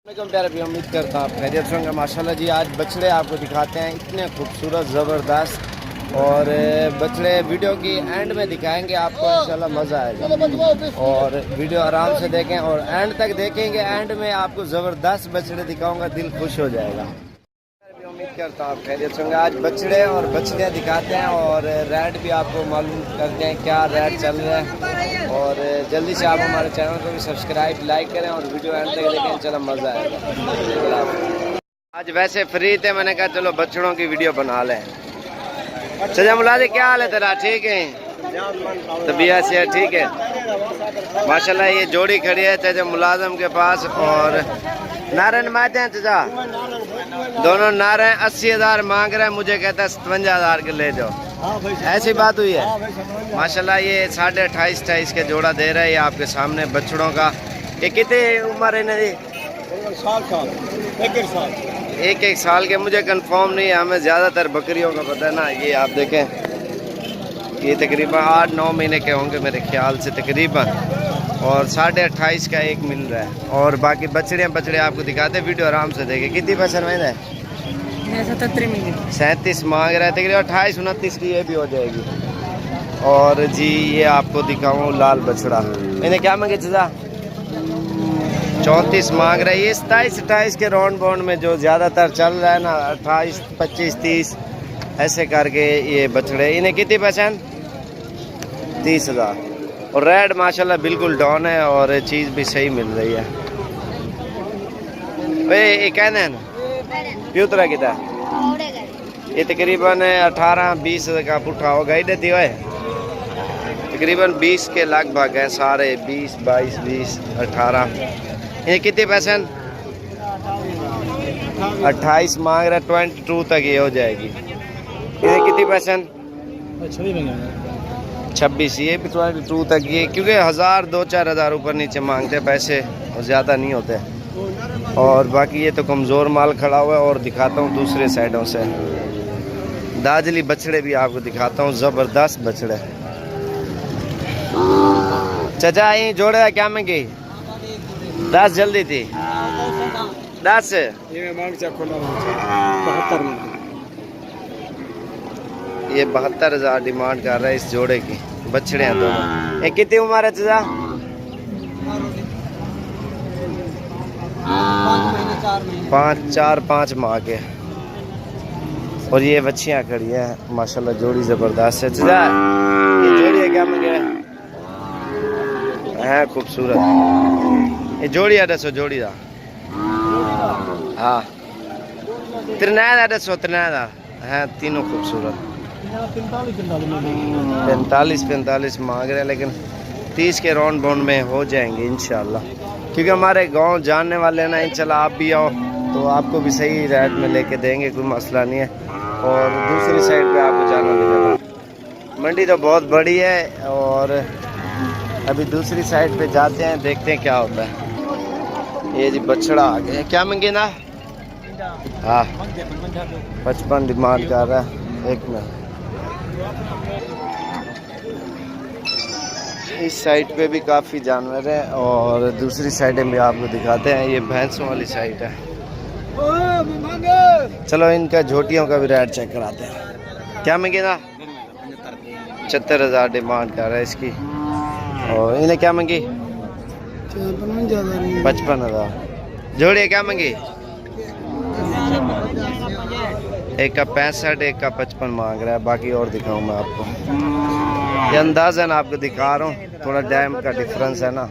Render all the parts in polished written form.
प्यारे भी उम्मीद करता हूँ आप खैरियत होंगे। माशाल्लाह जी आज बछड़े आपको दिखाते हैं, इतने खूबसूरत ज़बरदस्त। और बछड़े वीडियो की एंड में दिखाएंगे आपको, इंशाल्लाह मज़ा आएगा। और वीडियो आराम से देखें और एंड तक देखेंगे। एंड में आपको ज़बरदस्त बछड़े दिखाऊंगा, दिल खुश हो जाएगा। उम्मीद करता हूँ आप खैरियत होंगे। आज बछड़े और बछड़ियाँ दिखाते हैं और रेट भी आपको मालूम करते हैं क्या रेट चल रहा है। और जल्दी से आप हमारे चैनल को भी सब्सक्राइब लाइक करें और वीडियो एंड तक देखें, चलो मज़ा आएगा। आज वैसे फ्री थे, मैंने कहा चलो बछड़ों की वीडियो बना लें। चचा मुलाजिम क्या हाल है तेरा? ठीक है, तबीयत से ठीक है माशाल्लाह। ये जोड़ी खड़ी है चचा मुलाजिम के पास और नारे नमाते हैं चचा, दोनों नारे 80,000 मांग रहे हैं, मुझे कहता है 57,000 के ले जाओ। ऐसी बात हुई है माशाल्लाह। ये 28.5 के जोड़ा दे रहा है ये आपके सामने बछड़ों का। ये कितनी उम्र है इन्हें? एक साल के। मुझे कंफर्म नहीं है, हमें ज़्यादातर बकरियों का पता है ना। ये आप देखें ये तकरीबन 8-9 महीने के होंगे मेरे ख्याल से तकरीबन। और 28.5 का एक मिल रहा है। और बाकी बछड़े आपको दिखाते हैं, वीडियो आराम से देखें। कितनी पैसे में है? 37 मांग रहा है, तकरीबन 28-29 की ये भी हो जाएगी। और जी ये आपको दिखाऊँ लाल बछड़ा, इन्हें क्या मांगे चचा? 34 मांग रहा है। ये 27-28 के राउंड बाउंड में जो ज़्यादातर चल रहा है ना, 28, 25, 30 ऐसे करके ये बछड़े। इन्हें कितनी पसंद? 30,000। और रेड माशाल्लाह बिल्कुल डाउन है और चीज़ भी सही मिल रही है। ये कहना है ना क्यों तरह की था? ये तकरीबन 18-20 का पुट्ठा होगा ही देती है, तकरीबन 20 के लगभग है सारे। 20, 22, 20, 18। ये कितने पैसे? 28 मांग रहा है, 22 तक ये हो जाएगी। ये कितनी पैसे? 26। ये भी 22 तक ये, क्योंकि 1000, 2-4 हज़ार ऊपर नीचे मांगते पैसे और ज़्यादा नहीं होते। और बाकी ये तो कमज़ोर माल खड़ा हुआ है। और दिखाता हूँ दूसरे साइडों से दाजली बछड़े भी आपको दिखाता हूँ, ज़बरदस्त बछड़े। चचा यही जोड़े क्या महंगी? 10 जल्दी थी 10 ये 72,000 डिमांड कर रहा है इस जोड़े की। बछड़े हैं दोनों। ये कितनी उम्र है चचा? 4-5 माह के। और ये बच्चियां खड़ी है माशाल्लाह, जोड़ी जबरदस्त है। चचा ये जोड़ी है क्या मंगे? है खूबसूरत ये जोड़ी है। 200 जोड़ी दा हाँ 3 है, तीनों खूबसूरत। 45 मांग रहे हैं, लेकिन 30 के राउंड बाउंड में हो जाएंगे इंशाल्लाह। क्योंकि हमारे गांव जानने वाले ना, इंशाल्लाह आप भी आओ तो आपको भी सही रेट में लेके देंगे, कोई मसला नहीं है। और दूसरी साइड पे आपको जाना मिलेगा। मंडी तो बहुत बड़ी है और अभी दूसरी साइड पे जाते हैं, देखते हैं क्या होता है। ये जी बछड़ा आ गया। क्या मंगे ना? हाँ 55 डिमांड कर रहा है एक में। इस साइड पे भी काफ़ी जानवर हैं और दूसरी साइडें भी आपको दिखाते हैं। ये भैंसों वाली साइड है। चलो इनका झोटियों का भी रेट चेक कराते हैं। क्या महंगी ना? 75,000 डिमांड कर रहा है इसकी। और इन्हें क्या महंगी? 55,000 जोड़ी। क्या महंगी? एक का 65, एक का 55 मांग रहा है। बाकी और दिखाऊँ मैं आपको, ये अंदाज़न आपको दिखा रहा हूँ, थोड़ा डैम का डिफरेंस है ना।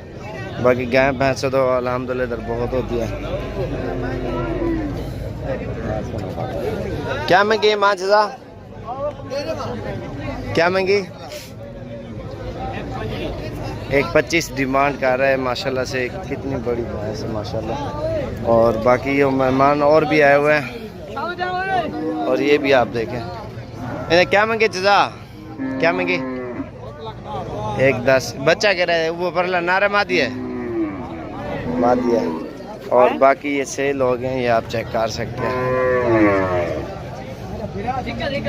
बाकी गाय भैंसों तो अल्हम्दुलिल्लाह इधर बहुत होती है। क्या महंगी माँ चचा? क्या महंगी? 1.25 डिमांड कर रहा है माशाल्लाह से। कितनी बड़ी भैंस है माशाल्लाह। और बाकी ये मेहमान और भी आए हुए हैं। और ये भी आप देखें। इन्हें क्या महंगी चचा? क्या महंगी? 1.10 बच्चा कह रहा है वो परला नारा मादी है। और बाकी ये सेल हो गए, ये आप चेक कर सकते हैं।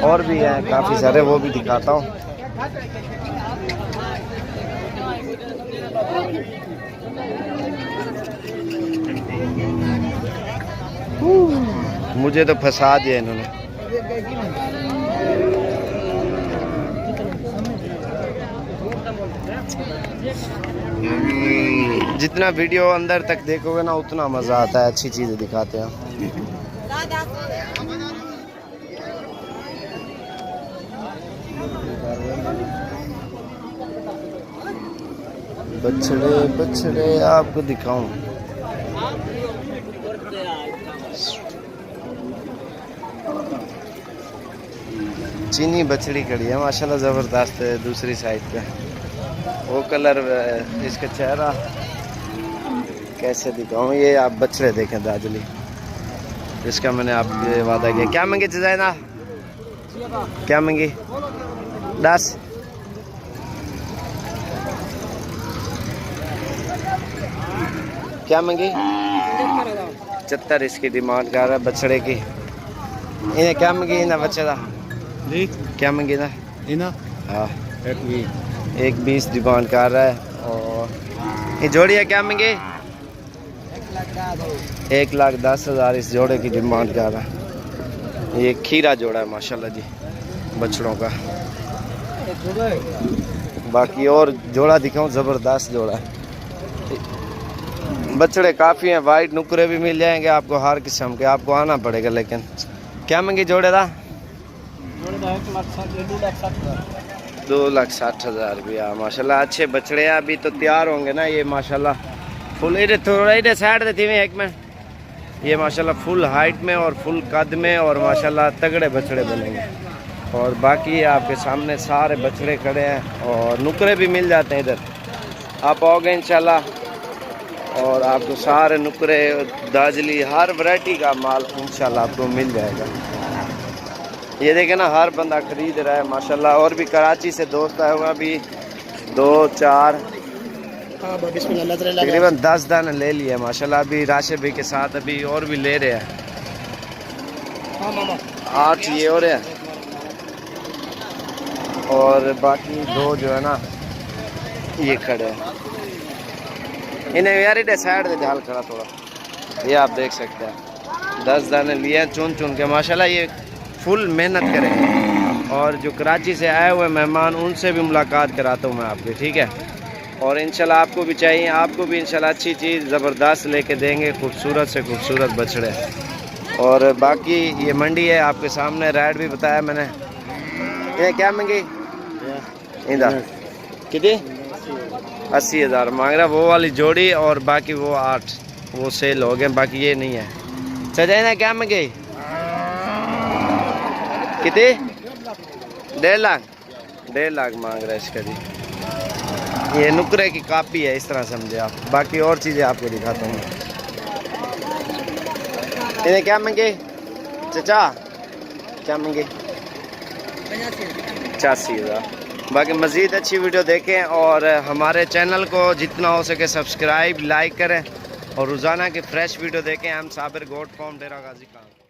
और भी हैं काफ़ी सारे, वो भी दिखाता हूँ। मुझे तो फंसा दिया इन्होंने। जितना वीडियो अंदर तक देखोगे ना उतना मज़ा आता है, अच्छी चीज़ें दिखाते हैं। बछड़े बछड़े आपको दिखाऊं। चीनी बछड़ी खड़ी है माशाल्लाह, ज़बरदस्त है। दूसरी साइड पे वो कलर, इसका चेहरा कैसे दिखाऊं। ये आप बछड़े देखें दाजली, इसका मैंने आपके वादा किया। क्या मांगे डिजाइना, क्या मांगी? 10। क्या मांगी? 75 इसकी डिमांड कर रहा है बछड़े की। इन्हें क्या मांगी? इन्हें बच्चे का जी क्या मांगी ना? इन्हें हाँ 120 डिमांड कर रहा है। और ये जोड़ी है क्या मांगी? 1,10,000 इस जोड़े की डिमांड कर रहा है। ये खीरा जोड़ा है माशाल्लाह जी बछड़ों का। बाकी और जोड़ा दिखाऊं, ज़बरदस्त जोड़ा है। बछड़े काफ़ी हैं, वाइट नुकरे भी मिल जाएंगे आपको हर किस्म के, आपको आना पड़ेगा। लेकिन क्या मांगी जोड़े का? 2,60,000 रुपया माशाल्लाह। अच्छे बछड़े हैं, अभी तो तैयार होंगे ना ये माशाल्लाह। फुल इधर थोड़ा इधर साइड देती हुई एक में, ये माशाल्लाह फुल हाइट में और फुल कद में और माशाल्लाह तगड़े बछड़े बनेंगे। और बाकी आपके सामने सारे बछड़े खड़े हैं और नुकरे भी मिल जाते हैं इधर। आप आओगे इंशाल्लाह और आपको सारे नुकरे दाजली हर वैरायटी का माल इंशाल्लाह आपको मिल जाएगा। ये देखें ना, हर बंदा खरीद रहा है माशाल्लाह। और भी कराची से दोस्त आए हुए, अभी 2-4 तकरीबन 10 दाने ले लिए माशाल्लाह। अभी राशिद भाई के साथ अभी और भी ले रहे हैं, 8 ये हो रहे हैं। और बाकी 2 जो है ना ये खड़े हैं। इन्हें यार इधर साइड दे ढाल खड़ा थोड़ा, ये आप देख सकते हैं। 10 दाने लिए हैं चुन चुन के माशाल्लाह। ये फुल मेहनत करेंगे। और जो कराची से आए हुए मेहमान उनसे भी मुलाकात कराता हूँ मैं आपकी, ठीक है। और इंशाल्लाह आपको भी चाहिए, आपको भी इंशाल्लाह अच्छी चीज़ ज़बरदस्त लेके देंगे, खूबसूरत से खूबसूरत बछड़े। और बाकी ये मंडी है आपके सामने, रेट भी बताया मैंने। ये क्या मांगी? इधर कितनी? 80,000 मांग रहा। वो वाली जोड़ी और बाकी वो 8 वो सेल हो गए, बाकी ये नहीं है। सजाए ना क्या मांगे? कितने? 1.5 लाख 1.5 लाख मांग रहा है इसका जी। ये नुकरे की कापी है, इस तरह समझे आप। बाकी और चीज़ें आपको दिखाता हूँ। इन्हें क्या मांगे चाचा? क्या मांगे? 85,000। बाकी मज़ीद अच्छी वीडियो देखें और हमारे चैनल को जितना हो सके सब्सक्राइब लाइक करें और रोज़ाना की फ़्रेश वीडियो देखें। हम साबिर गोट फार्म डेरा गाजी खान।